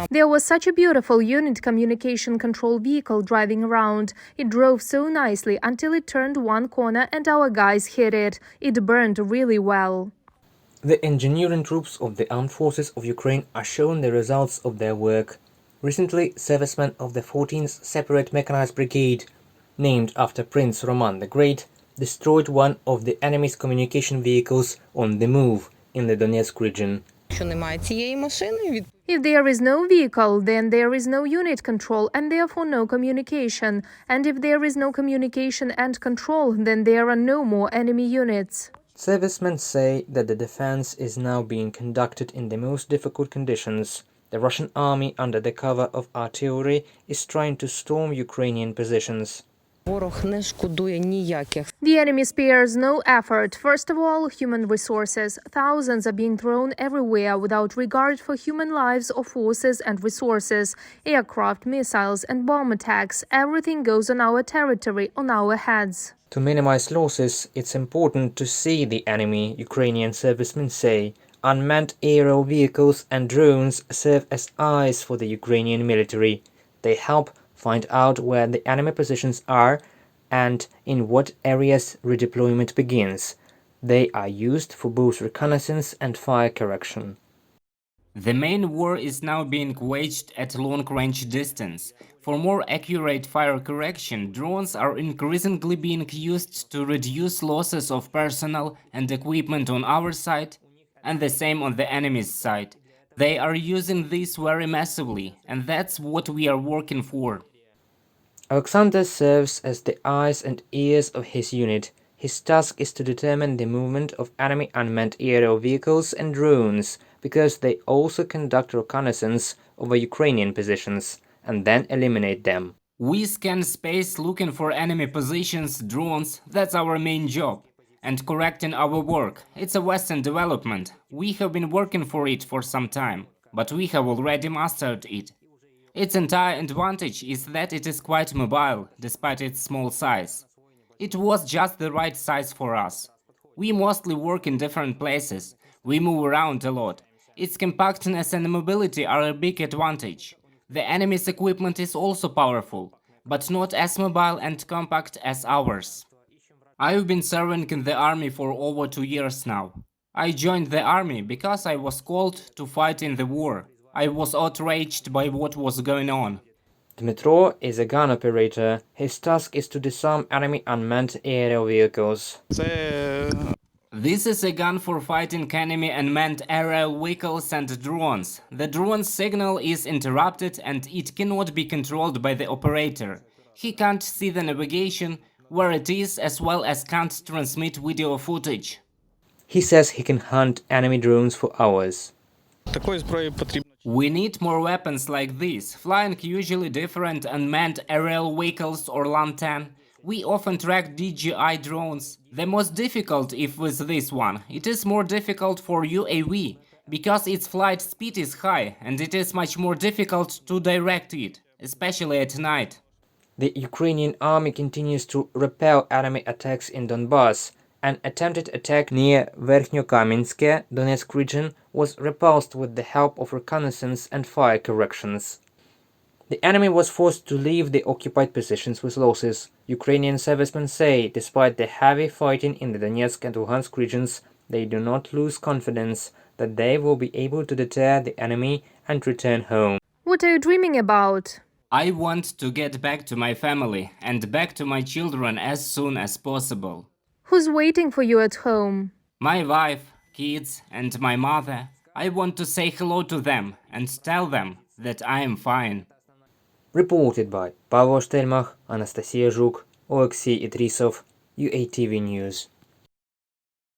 There was such a beautiful unit communication control vehicle driving around. It drove so nicely until it turned one corner and our guys hit it. It burned really well. The engineering troops of the armed forces of Ukraine are showing the results of their work. Recently, servicemen of the 14th Separate Mechanized Brigade, named after Prince Roman the Great, destroyed one of the enemy's communication vehicles on the move in the Donetsk region. If there is no vehicle, then there is no unit control and therefore no communication. And if there is no communication and control, then there are no more enemy units. Servicemen say that the defense is now being conducted in the most difficult conditions. The Russian army, under the cover of artillery, is trying to storm Ukrainian positions. The enemy spares no effort. First of all, human resources. Thousands are being thrown everywhere without regard for human lives or forces and resources. Aircraft, missiles and bomb attacks. Everything goes on our territory, on our heads. To minimize losses, it's important to see the enemy, Ukrainian servicemen say. Unmanned aerial vehicles and drones serve as eyes for the Ukrainian military. They help find out where the enemy positions are and in what areas redeployment begins. They are used for both reconnaissance and fire correction. The main war is now being waged at long-range distance. For more accurate fire correction, drones are increasingly being used to reduce losses of personnel and equipment on our side, and the same on the enemy's side. They are using this very massively, and that's what we are working for. Alexander serves as the eyes and ears of his unit. His task is to determine the movement of enemy unmanned aerial vehicles and drones, because they also conduct reconnaissance over Ukrainian positions and then eliminate them. We scan space looking for enemy positions, drones, that's our main job. And correcting our work, it's a Western development. We have been working for it for some time, but we have already mastered it. Its entire advantage is that it is quite mobile, despite its small size. It was just the right size for us. We mostly work in different places, we move around a lot. Its compactness and mobility are a big advantage. The enemy's equipment is also powerful, but not as mobile and compact as ours. I've been serving in the army for over 2 years now. I joined the army because I was called to fight in the war. I was outraged by what was going on. Dmitro is a gun operator. His task is to disarm enemy unmanned aerial vehicles. This is a gun for fighting enemy unmanned aerial vehicles and drones. The drone's signal is interrupted and it cannot be controlled by the operator. He can't see the navigation, where it is, as well as can't transmit video footage. He says he can hunt enemy drones for hours. We need more weapons like this, flying usually different unmanned aerial vehicles or Lantan. We often track DJI drones. The most difficult if with this one. It is more difficult for UAV, because its flight speed is high and it is much more difficult to direct it, especially at night. The Ukrainian army continues to repel enemy attacks in Donbas. An attempted attack near Verkhnyokamensky, Donetsk region, was repulsed with the help of reconnaissance and fire corrections. The enemy was forced to leave the occupied positions with losses. Ukrainian servicemen say, despite the heavy fighting in the Donetsk and Luhansk regions, they do not lose confidence that they will be able to deter the enemy and return home. What are you dreaming about? I want to get back to my family and back to my children as soon as possible. Who's waiting for you at home? My wife, kids and my mother. I want to say hello to them and tell them that I am fine. Reported by Pavel Stelmach, Anastasiya Zhuk, Alexei Idrisov, UATV News.